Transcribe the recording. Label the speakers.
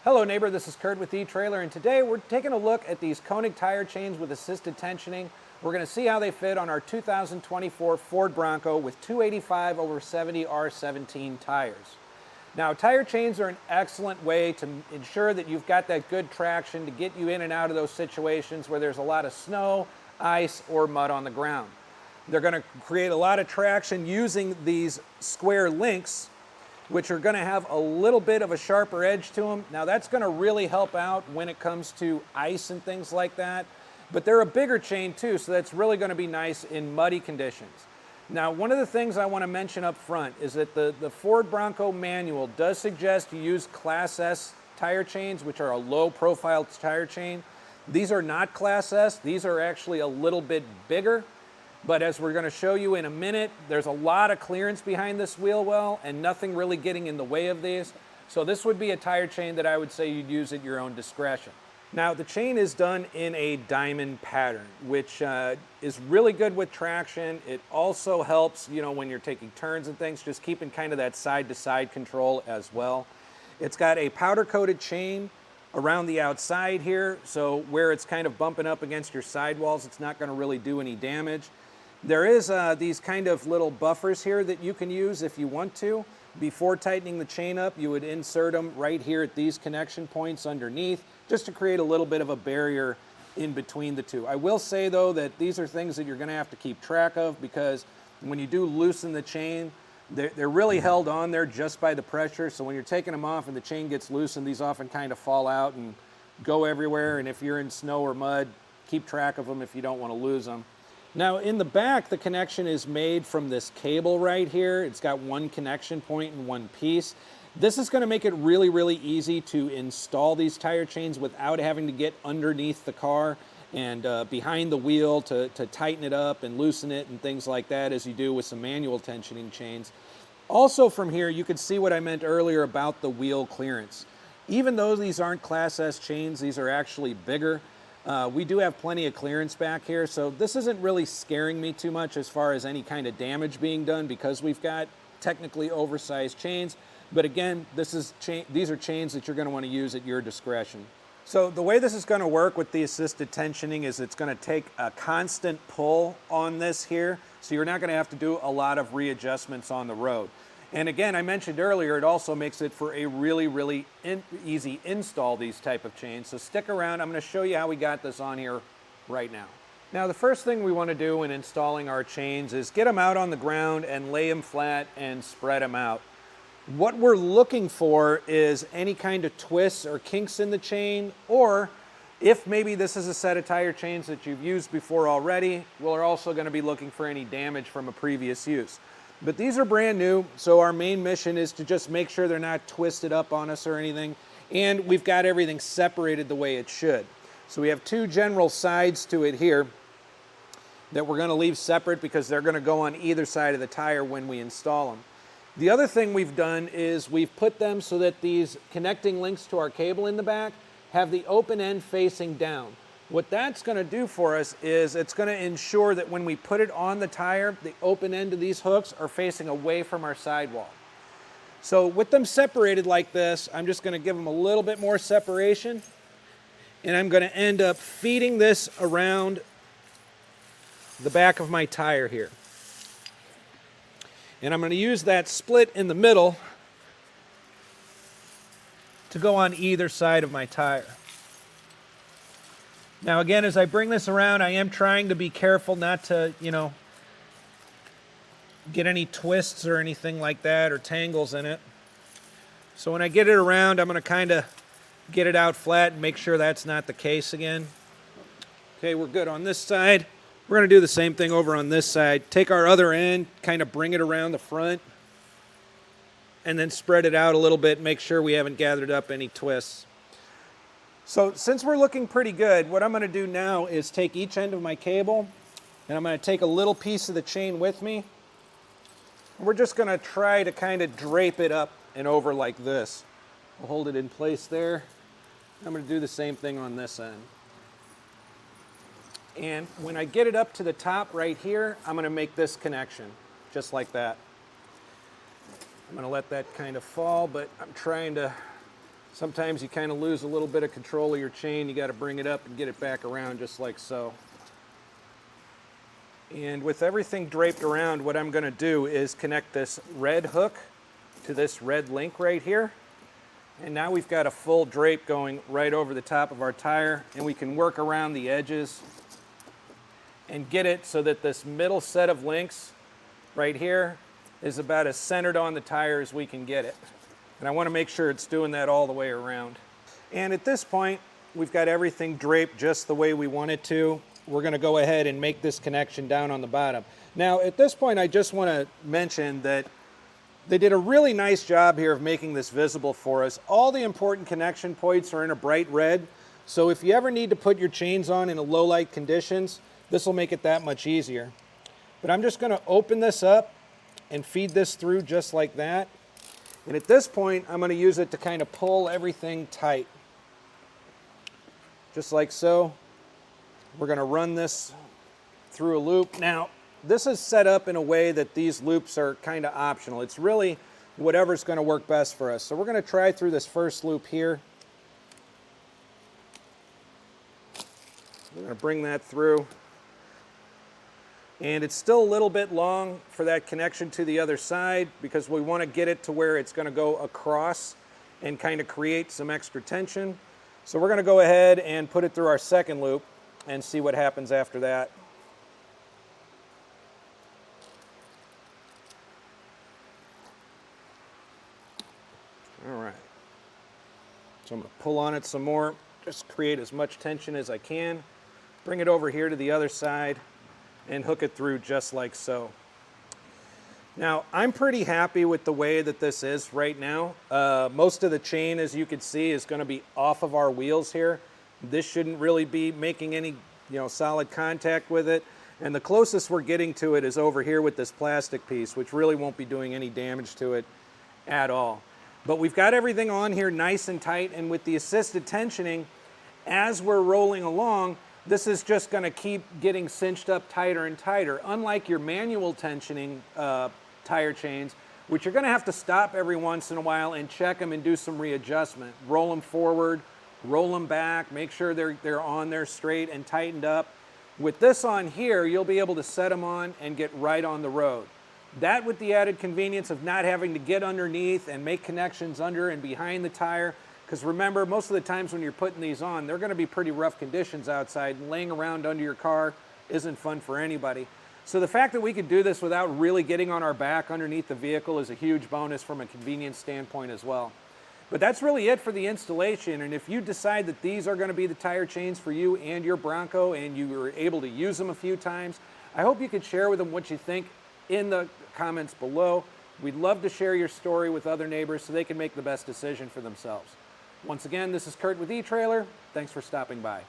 Speaker 1: Hello neighbor, this is Curt with etrailer, and today we're taking a look at these Konig tire chains with assisted tensioning. We're going to see how they fit on our 2024 Ford Bronco with 285/70 R17 tires. Now, tire chains are an excellent way to ensure that you've got that good traction to get you in and out of those situations where there's a lot of snow, ice, or mud on the ground. They're going to create a lot of traction using these square links, which are going to have a little bit of a sharper edge to them. Now that's going to really help out when it comes to ice and things like that. But they're a bigger chain too, so that's really going to be nice in muddy conditions. Now, one of the things I want to mention up front is that the Ford Bronco Manual does suggest you use Class S tire chains, which are a low profile tire chain. These are not Class S, these are actually a little bit bigger. But as we're going to show you in a minute, there's a lot of clearance behind this wheel well and nothing really getting in the way of these. So this would be a tire chain that I would say you'd use at your own discretion. Now the chain is done in a diamond pattern, which is really good with traction. It also helps, when you're taking turns and things, just keeping kind of that side-to-side control as well. It's got a powder-coated chain around the outside here, so where it's kind of bumping up against your sidewalls, it's not going to really do any damage. There is these kind of little buffers here that you can use if you want to. Before tightening the chain up, you would insert them right here at these connection points underneath, just to create a little bit of a barrier in between the two. I will say though that these are things that you're going to have to keep track of, because when you do loosen the chain, they're really held on there just by the pressure. So when you're taking them off and the chain gets loosened, these often kind of fall out and go everywhere. And if you're in snow or mud, keep track of them if you don't want to lose them. Now in the back, the connection is made from this cable right here. It's got one connection point in one piece. This is going to make it really, really easy to install these tire chains without having to get underneath the car and behind the wheel to tighten it up and loosen it and things like that, as you do with some manual tensioning chains. Also from here, you can see what I meant earlier about the wheel clearance. Even though these aren't Class S chains, these are actually bigger. We do have plenty of clearance back here, so this isn't really scaring me too much as far as any kind of damage being done, because we've got technically oversized chains. But again, these are chains that you're going to want to use at your discretion. So the way this is going to work with the assisted tensioning is it's going to take a constant pull on this here, so you're not going to have to do a lot of readjustments on the road. And again, I mentioned earlier, it also makes it for a really, really easy install, these type of chains. So stick around, I'm going to show you how we got this on here right now. Now the first thing we want to do when installing our chains is get them out on the ground and lay them flat and spread them out. What we're looking for is any kind of twists or kinks in the chain, or if maybe this is a set of tire chains that you've used before already, we're also going to be looking for any damage from a previous use. But these are brand new, so our main mission is to just make sure they're not twisted up on us or anything, and we've got everything separated the way it should. So we have two general sides to it here that we're going to leave separate because they're going to go on either side of the tire when we install them. The other thing we've done is we've put them so that these connecting links to our cable in the back have the open end facing down. What that's going to do for us is it's going to ensure that when we put it on the tire, the open end of these hooks are facing away from our sidewall. So with them separated like this, I'm just going to give them a little bit more separation, and I'm going to end up feeding this around the back of my tire here. And I'm going to use that split in the middle to go on either side of my tire. Now again, as I bring this around, I am trying to be careful not to, get any twists or anything like that or tangles in it. So when I get it around, I'm going to kind of get it out flat and make sure that's not the case again. Okay, we're good on this side. We're going to do the same thing over on this side. Take our other end, kind of bring it around the front, and then spread it out a little bit, make sure we haven't gathered up any twists. So since we're looking pretty good, what I'm going to do now is take each end of my cable, and I'm going to take a little piece of the chain with me. We're just going to try to kind of drape it up and over like this. We'll hold it in place there. I'm going to do the same thing on this end. And when I get it up to the top right here, I'm going to make this connection, just like that. I'm going to let that kind of fall, but I'm trying to Sometimes you kind of lose a little bit of control of your chain. You got to bring it up and get it back around just like so. And with everything draped around, what I'm going to do is connect this red hook to this red link right here. And now we've got a full drape going right over the top of our tire, and we can work around the edges and get it so that this middle set of links right here is about as centered on the tire as we can get it. And I want to make sure it's doing that all the way around. And at this point, we've got everything draped just the way we want it to. We're going to go ahead and make this connection down on the bottom. Now, at this point, I just want to mention that they did a really nice job here of making this visible for us. All the important connection points are in a bright red, so if you ever need to put your chains on in low light conditions, this will make it that much easier. But I'm just going to open this up and feed this through just like that. And at this point, I'm going to use it to kind of pull everything tight. Just like so. We're going to run this through a loop. Now, this is set up in a way that these loops are kind of optional. It's really whatever's going to work best for us. So we're going to try through this first loop here. We're going to bring that through. And it's still a little bit long for that connection to the other side because we want to get it to where it's going to go across and kind of create some extra tension. So we're going to go ahead and put it through our second loop and see what happens after that. All right. So I'm going to pull on it some more, just create as much tension as I can. Bring it over here to the other side and hook it through just like so. Now, I'm pretty happy with the way that this is right now. Most of the chain, as you can see, is going to be off of our wheels here. This shouldn't really be making any, solid contact with it. And the closest we're getting to it is over here with this plastic piece, which really won't be doing any damage to it at all. But we've got everything on here nice and tight, and with the assisted tensioning, as we're rolling along, this is just going to keep getting cinched up tighter and tighter. Unlike your manual tensioning tire chains, which you're going to have to stop every once in a while and check them and do some readjustment. Roll them forward, roll them back, make sure they're on there straight and tightened up. With this on here, you'll be able to set them on and get right on the road. That with the added convenience of not having to get underneath and make connections under and behind the tire. Because remember, most of the times when you're putting these on, they're going to be pretty rough conditions outside, and laying around under your car isn't fun for anybody. So the fact that we could do this without really getting on our back underneath the vehicle is a huge bonus from a convenience standpoint as well. But that's really it for the installation, and if you decide that these are going to be the tire chains for you and your Bronco and you were able to use them a few times, I hope you could share with them what you think in the comments below. We'd love to share your story with other neighbors so they can make the best decision for themselves. Once again, this is Curt with eTrailer. Thanks for stopping by.